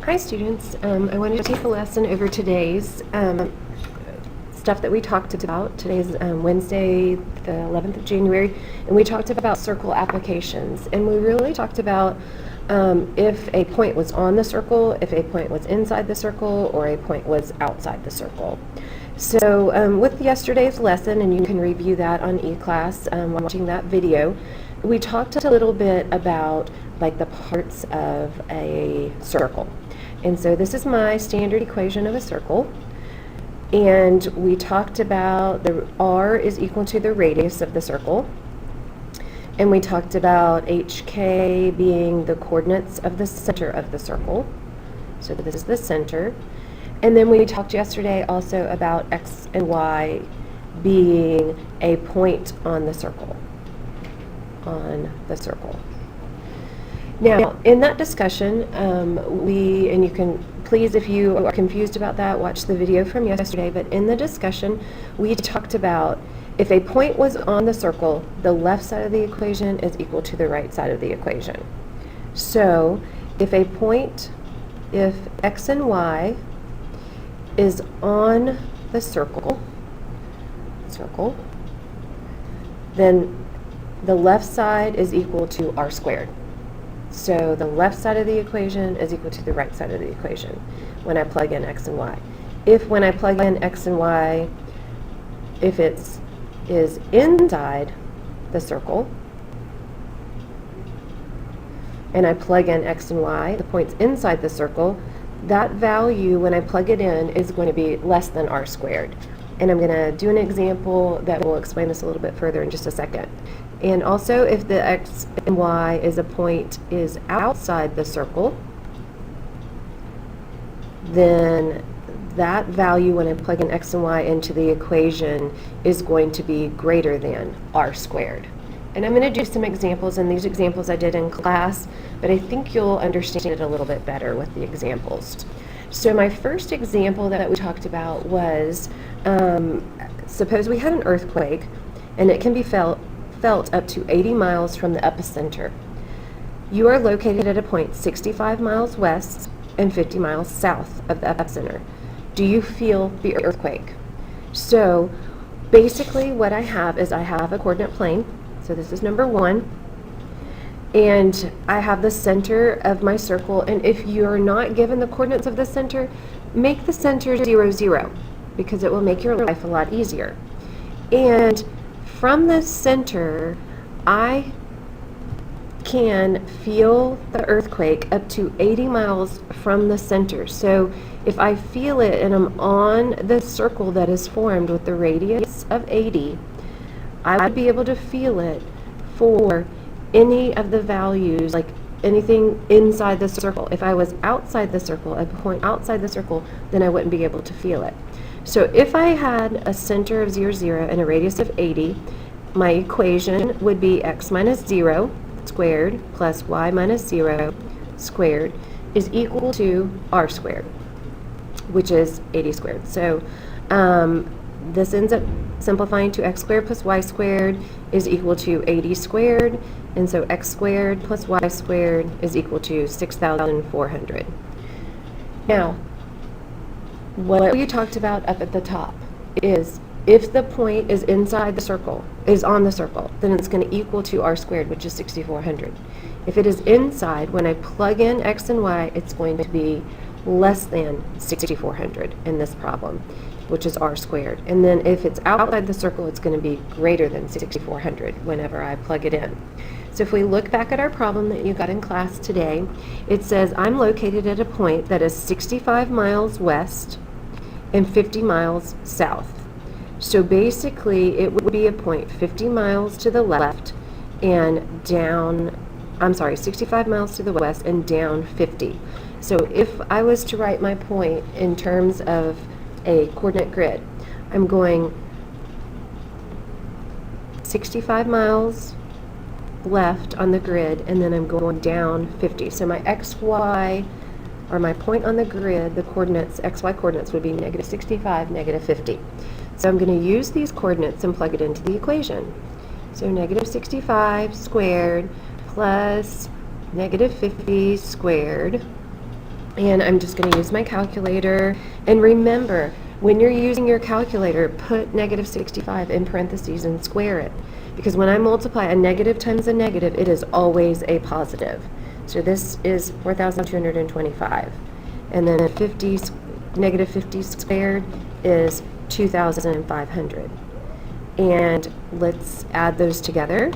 Hi students, I wanted to take a lesson over today's stuff that we talked about. Today's Wednesday, the 11th of January, and we talked about circle applications. And we really talked about if a point was on the circle, if a point was inside the circle, or a point was outside the circle. So with yesterday's lesson, and you can review that on eClass watching that video, we talked a little bit about like the parts of a circle. And so this is my standard equation of a circle. And we talked about the r is equal to the radius of the circle. And we talked about HK being the coordinates of the center of the circle. So this is the center. And then we talked yesterday also about x and y being a point on the circle. Now, in that discussion, and you can, please, if you are confused about that, watch the video from yesterday, but in the discussion, we talked about if a point was on the circle, the left side of the equation is equal to the right side of the equation. So, if x and y is on the circle, then the left side is equal to r squared. So the left side of the equation is equal to the right side of the equation when I plug in x and y. If when I plug in x and y, if it is inside the circle, and I plug in x and y, the points inside the circle, that value, when I plug it in, is going to be less than r squared. And I'm going to do an example that will explain this a little bit further in just a second. And also, if the x and y is a point is outside the circle, then that value, when I plug in x and y into the equation, is going to be greater than r squared. And I'm going to do some examples, and these examples I did in class, but I think you'll understand it a little bit better with the examples. So my first example that we talked about was, suppose we had an earthquake, and it can be felt up to 80 miles from the epicenter. You are located at a point 65 miles west and 50 miles south of the epicenter. Do you feel the earthquake? So basically what I have is I have a coordinate plane. So this is number 1. And I have the center of my circle. And if you're not given the coordinates of the center, make the center 0, 0, because it will make your life a lot easier. And from the center, I can feel the earthquake up to 80 miles from the center. So if I feel it and I'm on the circle that is formed with the radius of 80, I would be able to feel it for any of the values, like anything inside the circle. If I was outside the circle, a point outside the circle, then I wouldn't be able to feel it. So if I had a center of 0, 0 and a radius of 80, my equation would be x minus 0 squared plus y minus 0 squared is equal to r squared, which is 80 squared. So this ends up simplifying to x squared plus y squared is equal to 80 squared, and so x squared plus y squared is equal to 6,400. Now, what we talked about up at the top is if the point is inside the circle, is on the circle, then it's going to equal to r squared, which is 6,400. If it is inside, when I plug in x and y, it's going to be less than 6,400 in this problem, which is r squared. And then if it's outside the circle, it's going to be greater than 6,400 whenever I plug it in. So if we look back at our problem that you got in class today, it says I'm located at a point that is 65 miles west and 50 miles south. So basically it would be a point 50 miles to the left and down, 65 miles to the west and down 50. So if I was to write my point in terms of a coordinate grid, I'm going 65 miles left on the grid, and then I'm going down 50. So my xy, or my point on the grid, the coordinates, xy coordinates would be negative 65, negative 50. So I'm going to use these coordinates and plug it into the equation. So negative 65 squared plus negative 50 squared And I'm just going to use my calculator. And remember, when you're using your calculator, put negative 65 in parentheses and square it. Because when I multiply a negative times a negative, it is always a positive. So this is 4,225. And then negative 50 squared is 2,500. And let's add those together.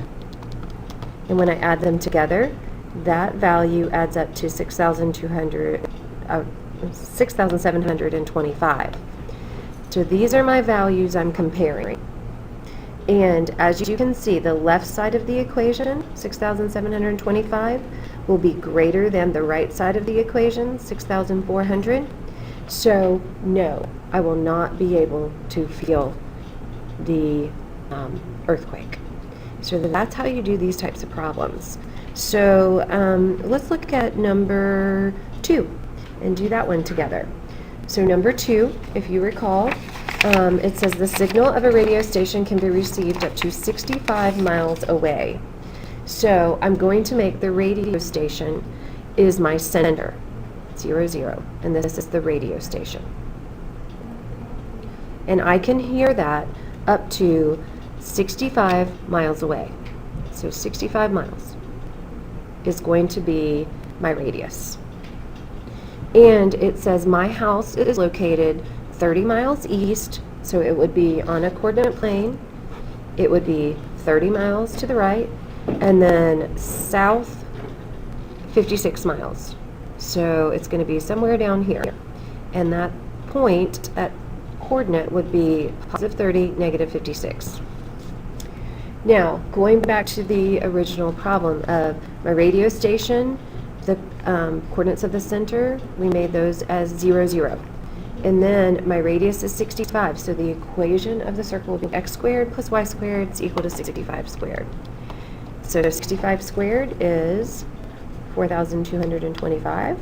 And when I add them together, that value adds up to 6,725. So these are my values I'm comparing. And as you can see, the left side of the equation, 6,725, will be greater than the right side of the equation, 6,400. So no, I will not be able to feel the earthquake. So that's how you do these types of problems. So let's look at number 2 and do that one together. So number 2, if you recall, it says the signal of a radio station can be received up to 65 miles away. So I'm going to make the radio station is my sender, 0, 0, and this is the radio station. And I can hear that up to 65 miles away. So 65 miles is going to be my radius. And it says my house is located 30 miles east, so it would be on a coordinate plane. It would be 30 miles to the right, and then south 56 miles. So it's going to be somewhere down here. And that point, that coordinate would be positive 30, negative 56. Now, going back to the original problem of my radio station, the coordinates of the center, we made those as 0, 0. And then my radius is 65, so the equation of the circle will be x squared plus y squared is equal to 65 squared. So 65 squared is 4,225.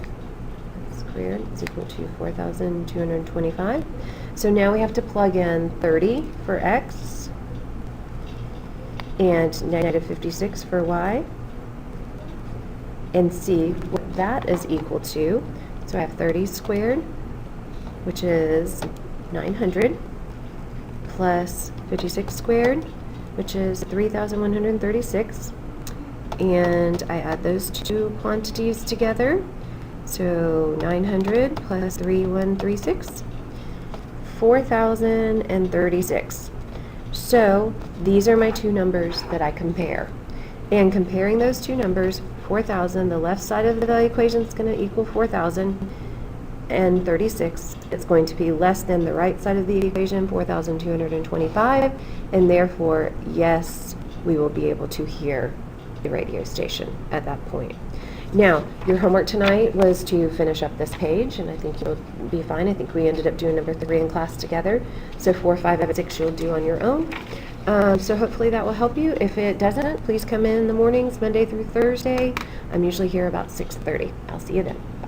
Squared is equal to 4,225. So now we have to plug in 30 for x and negative 56 for y and see what that is equal to. So I have 30 squared, which is 900, plus 56 squared, which is 3,136. And I add those two quantities together. So 900 plus 3,136, 4,036. So these are my two numbers that I compare. And comparing those two numbers, 4,000, the left side of the equation is going to equal 4,036. It's going to be less than the right side of the equation, 4,225, and therefore, yes, we will be able to hear the radio station at that point. Now, your homework tonight was to finish up this page, and I think you'll be fine. I think we ended up doing number 3 in class together. So 4, 5, and 6 you'll do on your own. So hopefully that will help you. If it doesn't, please come in the mornings, Monday through Thursday. I'm usually here about 6:30. I'll see you then. Bye.